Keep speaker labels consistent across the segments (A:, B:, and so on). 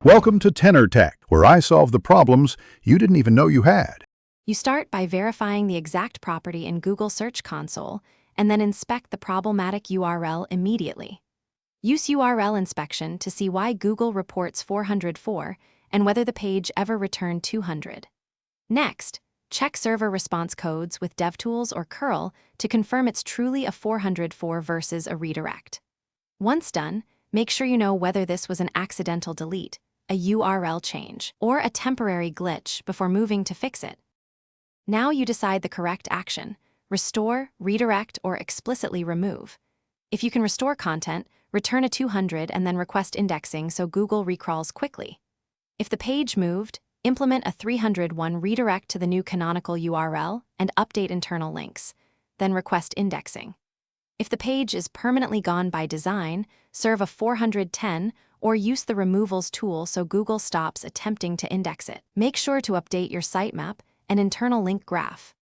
A: Welcome to Tenor Tech, where I solve the problems you didn't even know you had.
B: You start by verifying the exact property in Google Search Console and then inspect the problematic URL immediately. Use URL inspection to see why Google reports 404 and whether the page ever returned 200. Next, check server response codes with DevTools or curl to confirm it's truly a 404 versus a redirect. Once done, make sure you know whether this was an accidental delete, a URL change, or a temporary glitch before moving to fix it. Now you decide the correct action: restore, redirect, or explicitly remove. If you can restore content, return a 200 and then request indexing so Google recrawls quickly. If the page moved, implement a 301 redirect to the new canonical URL and update internal links, then request indexing. If the page is permanently gone by design, serve a 410 or use the removals tool so Google stops attempting to index it. Make sure to update your sitemap and internal link graph.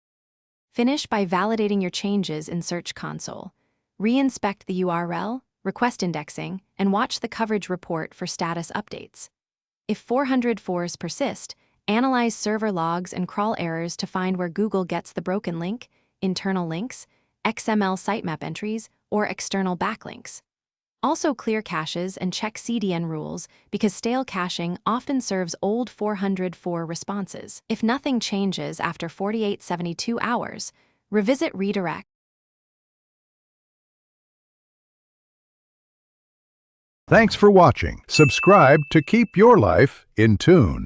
B: Finish by validating your changes in Search Console. Re-inspect the URL, request indexing, and watch the coverage report for status updates. If 404s persist, analyze server logs and crawl errors to find where Google gets the broken link, internal links, XML sitemap entries, or external backlinks. Also clear caches and check CDN rules because stale caching often serves old 404 responses. If nothing changes after 48-72 hours, revisit redirect.
A: Thanks for watching. Subscribe to keep your life in tune.